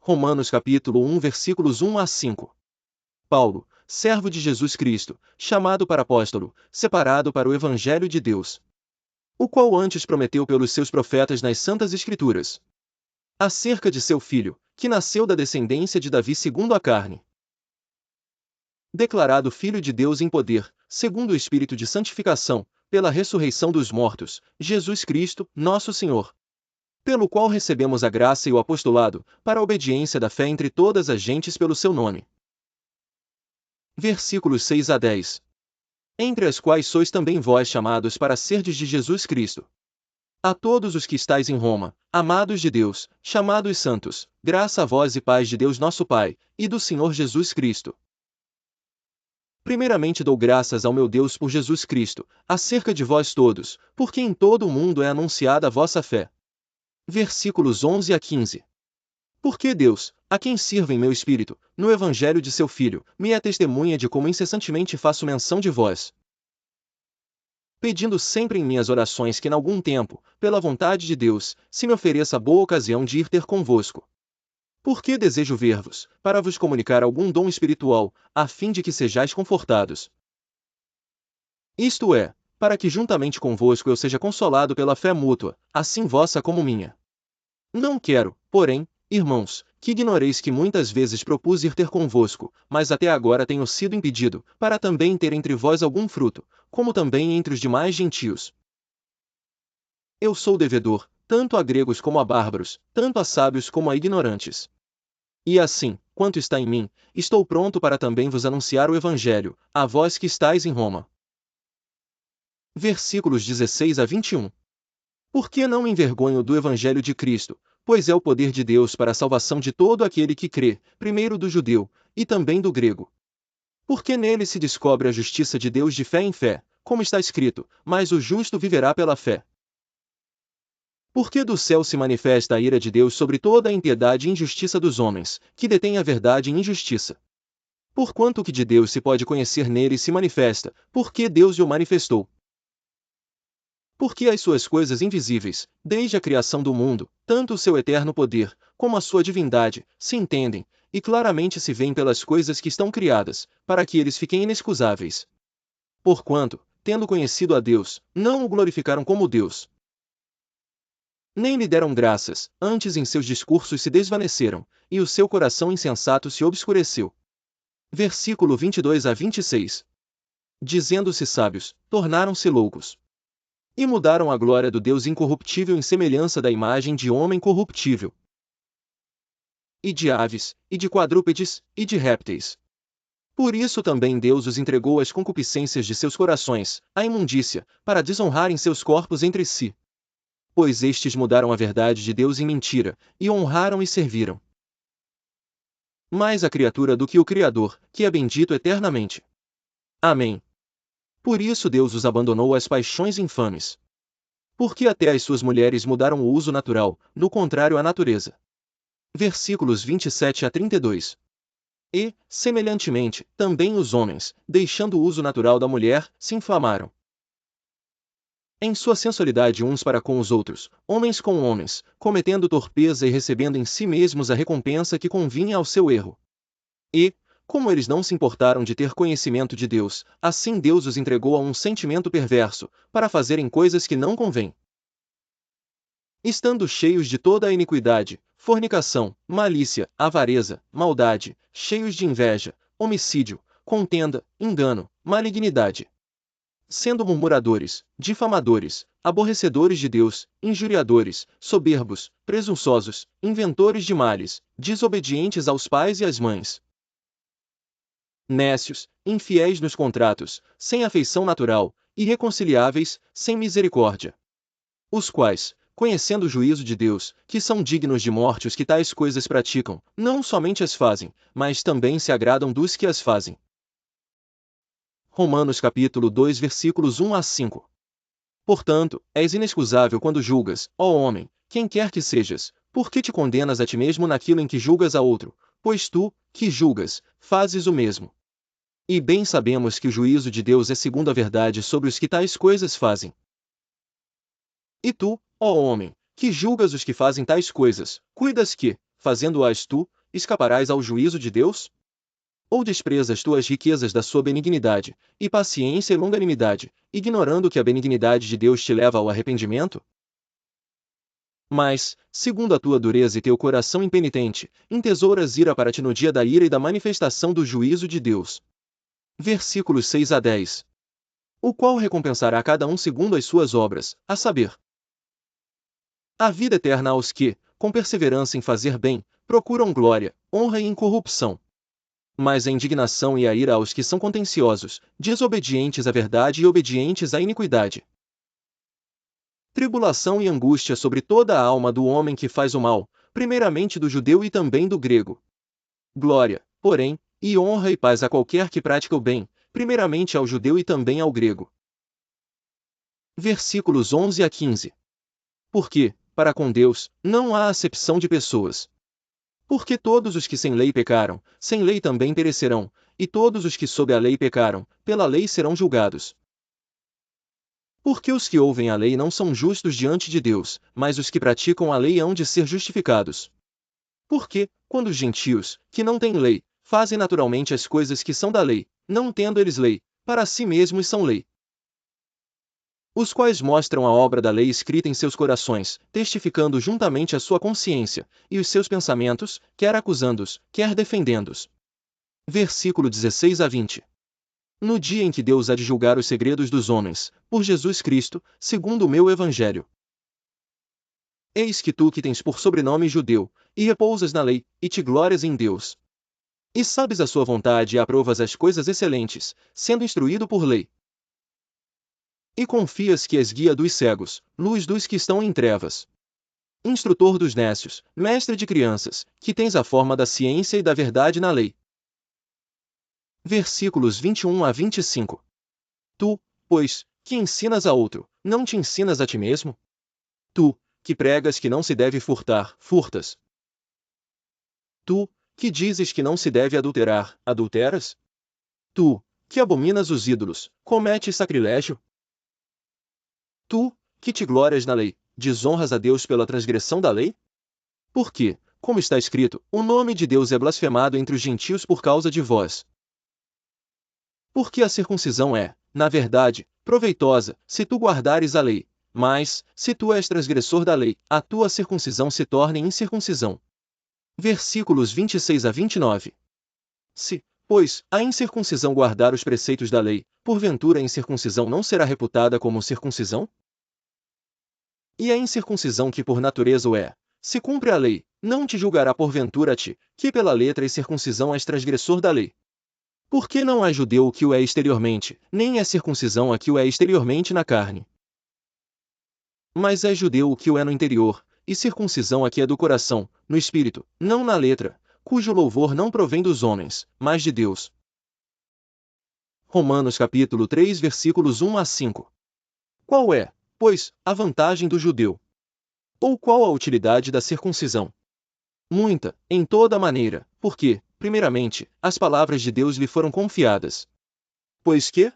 Romanos capítulo 1 versículos 1 a 5. Paulo, servo de Jesus Cristo, chamado para apóstolo, separado para o Evangelho de Deus, o qual antes prometeu pelos seus profetas nas Santas Escrituras, acerca de seu filho, que nasceu da descendência de Davi segundo a carne, declarado Filho de Deus em poder, segundo o Espírito de santificação, pela ressurreição dos mortos, Jesus Cristo, nosso Senhor, pelo qual recebemos a graça e o apostolado, para a obediência da fé entre todas as gentes pelo seu nome. Versículos 6 a 10. Entre as quais sois também vós chamados para serdes de Jesus Cristo. A todos os que estáis em Roma, amados de Deus, chamados santos, graça a vós e paz de Deus nosso Pai, e do Senhor Jesus Cristo. Primeiramente dou graças ao meu Deus por Jesus Cristo, acerca de vós todos, porque em todo o mundo é anunciada a vossa fé. Versículos 11 a 15. Porque Deus, a quem sirvo em meu espírito, no Evangelho de seu Filho, me é testemunha de como incessantemente faço menção de vós, pedindo sempre em minhas orações que em algum tempo, pela vontade de Deus, se me ofereça boa ocasião de ir ter convosco. Porque desejo ver-vos, para vos comunicar algum dom espiritual, a fim de que sejais confortados. Isto é, para que juntamente convosco eu seja consolado pela fé mútua, assim vossa como minha. Não quero, porém, irmãos, que ignoreis que muitas vezes propus ir ter convosco, mas até agora tenho sido impedido, para também ter entre vós algum fruto, como também entre os demais gentios. Eu sou devedor, tanto a gregos como a bárbaros, tanto a sábios como a ignorantes. E assim, quanto está em mim, estou pronto para também vos anunciar o Evangelho, a vós que estáis em Roma. Versículos 16 a 21. Porque não me envergonho do Evangelho de Cristo, pois é o poder de Deus para a salvação de todo aquele que crê, primeiro do judeu, e também do grego. Porque nele se descobre a justiça de Deus de fé em fé, como está escrito, mas o justo viverá pela fé. Porque do céu se manifesta a ira de Deus sobre toda a impiedade e injustiça dos homens, que detêm a verdade em injustiça. Porquanto o que de Deus se pode conhecer nele se manifesta, porque Deus o manifestou. Porque as suas coisas invisíveis, desde a criação do mundo, tanto o seu eterno poder, como a sua divindade, se entendem, e claramente se veem pelas coisas que estão criadas, para que eles fiquem inexcusáveis. Porquanto, tendo conhecido a Deus, não o glorificaram como Deus, nem lhe deram graças, antes em seus discursos se desvaneceram, e o seu coração insensato se obscureceu. Versículo 22 a 26. Dizendo-se sábios, tornaram-se loucos. E mudaram a glória do Deus incorruptível em semelhança da imagem de homem corruptível, e de aves, e de quadrúpedes, e de répteis. Por isso também Deus os entregou às concupiscências de seus corações, à imundícia, para desonrarem seus corpos entre si. Pois estes mudaram a verdade de Deus em mentira, e honraram e serviram mais a criatura do que o Criador, que é bendito eternamente. Amém. Por isso Deus os abandonou às paixões infames. Porque até as suas mulheres mudaram o uso natural, no contrário à natureza. Versículos 27 a 32. E, semelhantemente, também os homens, deixando o uso natural da mulher, se inflamaram em sua sensualidade uns para com os outros, homens com homens, cometendo torpeza e recebendo em si mesmos a recompensa que convinha ao seu erro. E, como eles não se importaram de ter conhecimento de Deus, assim Deus os entregou a um sentimento perverso, para fazerem coisas que não convêm. Estando cheios de toda a iniquidade, fornicação, malícia, avareza, maldade, cheios de inveja, homicídio, contenda, engano, malignidade. Sendo murmuradores, difamadores, aborrecedores de Deus, injuriadores, soberbos, presunçosos, inventores de males, desobedientes aos pais e às mães, nécios, infiéis nos contratos, sem afeição natural, irreconciliáveis, sem misericórdia. Os quais, conhecendo o juízo de Deus, que são dignos de morte os que tais coisas praticam, não somente as fazem, mas também se agradam dos que as fazem. Romanos capítulo 2 versículos 1 a 5. Portanto, és inexcusável quando julgas, ó homem, quem quer que sejas, porque te condenas a ti mesmo naquilo em que julgas a outro, pois tu, que julgas, fazes o mesmo. E bem sabemos que o juízo de Deus é segundo a verdade sobre os que tais coisas fazem. E tu, ó homem, que julgas os que fazem tais coisas, cuidas que, fazendo-as tu, escaparás ao juízo de Deus? Ou desprezas tu as riquezas da sua benignidade, e paciência e longanimidade, ignorando que a benignidade de Deus te leva ao arrependimento? Mas, segundo a tua dureza e teu coração impenitente, entesouras ira para ti no dia da ira e da manifestação do juízo de Deus. Versículos 6 a 10. O qual recompensará a cada um segundo as suas obras, a saber, a vida eterna aos que, com perseverança em fazer bem, procuram glória, honra e incorrupção. Mas a indignação e a ira aos que são contenciosos, desobedientes à verdade e obedientes à iniquidade. Tribulação e angústia sobre toda a alma do homem que faz o mal, primeiramente do judeu e também do grego. Glória, porém, e honra e paz a qualquer que pratica o bem, primeiramente ao judeu e também ao grego. Versículos 11 a 15. Porque, para com Deus, não há acepção de pessoas. Porque todos os que sem lei pecaram, sem lei também perecerão, e todos os que sob a lei pecaram, pela lei serão julgados. Porque os que ouvem a lei não são justos diante de Deus, mas os que praticam a lei hão de ser justificados. Porque, quando os gentios, que não têm lei, fazem naturalmente as coisas que são da lei, não tendo eles lei, para si mesmos são lei. Os quais mostram a obra da lei escrita em seus corações, testificando juntamente a sua consciência, e os seus pensamentos, quer acusando-os, quer defendendo-os. Versículo 16 a 20. No dia em que Deus há de julgar os segredos dos homens, por Jesus Cristo, segundo o meu Evangelho. Eis que tu que tens por sobrenome judeu, e repousas na lei, e te glórias em Deus. E sabes a sua vontade e aprovas as coisas excelentes, sendo instruído por lei. E confias que és guia dos cegos, luz dos que estão em trevas. Instrutor dos nécios, mestre de crianças, que tens a forma da ciência e da verdade na lei. Versículos 21 a 25. Tu, pois, que ensinas a outro, não te ensinas a ti mesmo? Tu, que pregas que não se deve furtar, furtas. Tu, que dizes que não se deve adulterar, adulteras? Tu, que abominas os ídolos, cometes sacrilégio? Tu, que te glórias na lei, desonras a Deus pela transgressão da lei? Porque, como está escrito, o nome de Deus é blasfemado entre os gentios por causa de vós. Porque a circuncisão é, na verdade, proveitosa, se tu guardares a lei, mas, se tu és transgressor da lei, a tua circuncisão se torna incircuncisão. Versículos 26 a 29. Se, pois, a incircuncisão guardar os preceitos da lei, porventura a incircuncisão não será reputada como circuncisão? E a incircuncisão que por natureza o é, se cumpre a lei, não te julgará porventura a ti, que pela letra e circuncisão és transgressor da lei. Porque não há judeu o que o é exteriormente, nem é circuncisão a que o é exteriormente na carne. Mas é judeu o que o é no interior, e circuncisão a que é do coração, no espírito, não na letra, cujo louvor não provém dos homens, mas de Deus. Romanos capítulo 3 versículos 1 a 5. Qual é, pois, a vantagem do judeu? Ou qual a utilidade da circuncisão? Muita, em toda maneira, porque, primeiramente, as palavras de Deus lhe foram confiadas. Pois que,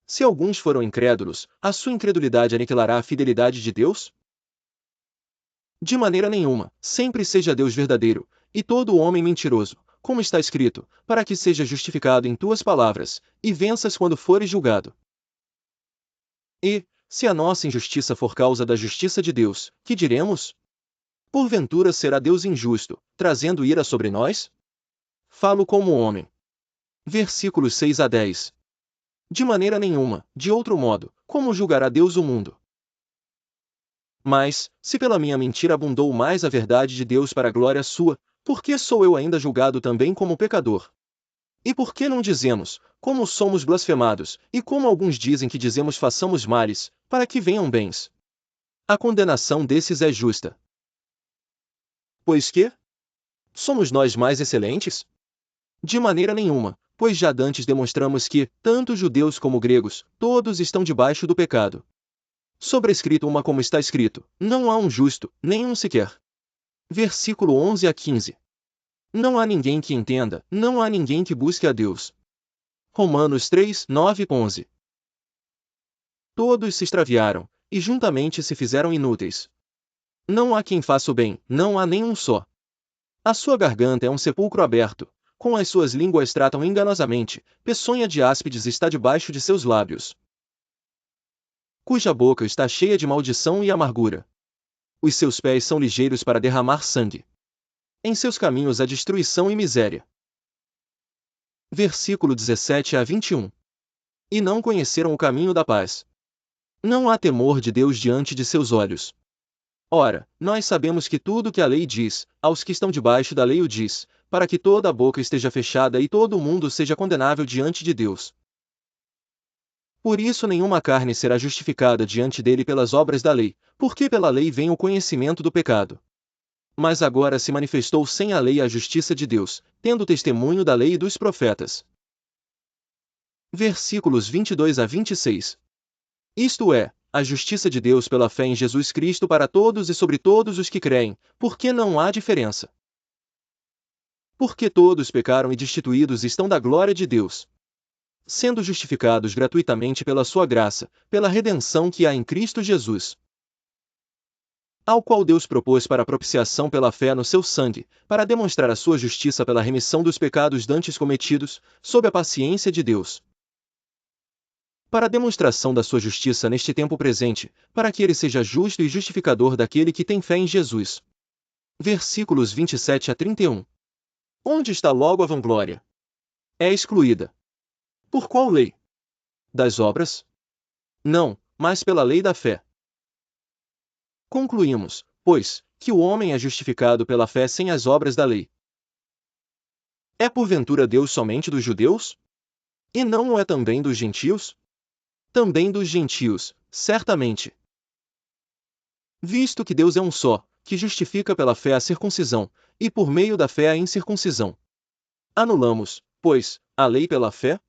se alguns foram incrédulos, a sua incredulidade aniquilará a fidelidade de Deus? De maneira nenhuma, sempre seja Deus verdadeiro, e todo homem mentiroso, como está escrito, para que seja justificado em tuas palavras, e venças quando fores julgado. E, se a nossa injustiça for causa da justiça de Deus, que diremos? Porventura será Deus injusto, trazendo ira sobre nós? Falo como homem. Versículos 6 a 10. De maneira nenhuma, de outro modo, como julgará Deus o mundo? Mas, se pela minha mentira abundou mais a verdade de Deus para a glória sua, por que sou eu ainda julgado também como pecador? E por que não dizemos, como somos blasfemados, e como alguns dizem que dizemos façamos males, para que venham bens? A condenação desses é justa. Pois que? Somos nós mais excelentes? De maneira nenhuma, pois já dantes demonstramos que, tanto judeus como gregos, todos estão debaixo do pecado. Sobrescrito uma como está escrito, não há um justo, nem um sequer. Versículo 11 a 15. Não há ninguém que entenda, não há ninguém que busque a Deus. Romanos 3, 9, 11. Todos se extraviaram, e juntamente se fizeram inúteis. Não há quem faça o bem, não há nenhum só. A sua garganta é um sepulcro aberto, com as suas línguas tratam enganosamente, peçonha de áspides está debaixo de seus lábios. Cuja boca está cheia de maldição e amargura. Os seus pés são ligeiros para derramar sangue. Em seus caminhos há destruição e miséria. Versículo 17 a 21. E não conheceram o caminho da paz. Não há temor de Deus diante de seus olhos. Ora, nós sabemos que tudo que a lei diz, aos que estão debaixo da lei o diz, para que toda a boca esteja fechada e todo o mundo seja condenável diante de Deus. Por isso nenhuma carne será justificada diante dele pelas obras da lei, porque pela lei vem o conhecimento do pecado. Mas agora se manifestou sem a lei a justiça de Deus, tendo testemunho da lei e dos profetas. Versículos 22 a 26. Isto é, a justiça de Deus pela fé em Jesus Cristo para todos e sobre todos os que creem, porque não há diferença. Porque todos pecaram e destituídos estão da glória de Deus, sendo justificados gratuitamente pela sua graça, pela redenção que há em Cristo Jesus, ao qual Deus propôs para a propiciação pela fé no seu sangue, para demonstrar a sua justiça pela remissão dos pecados dantes cometidos, sob a paciência de Deus, para a demonstração da sua justiça neste tempo presente, para que ele seja justo e justificador daquele que tem fé em Jesus. Versículos 27 a 31. Onde está logo a vanglória? É excluída. Por qual lei? Das obras? Não, mas pela lei da fé. Concluímos, pois, que o homem é justificado pela fé sem as obras da lei. É porventura Deus somente dos judeus? E não o é também dos gentios? Também dos gentios, certamente. Visto que Deus é um só, que justifica pela fé a circuncisão, e por meio da fé a incircuncisão. Anulamos, pois, a lei pela fé?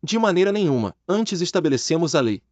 De maneira nenhuma, antes estabelecemos a lei.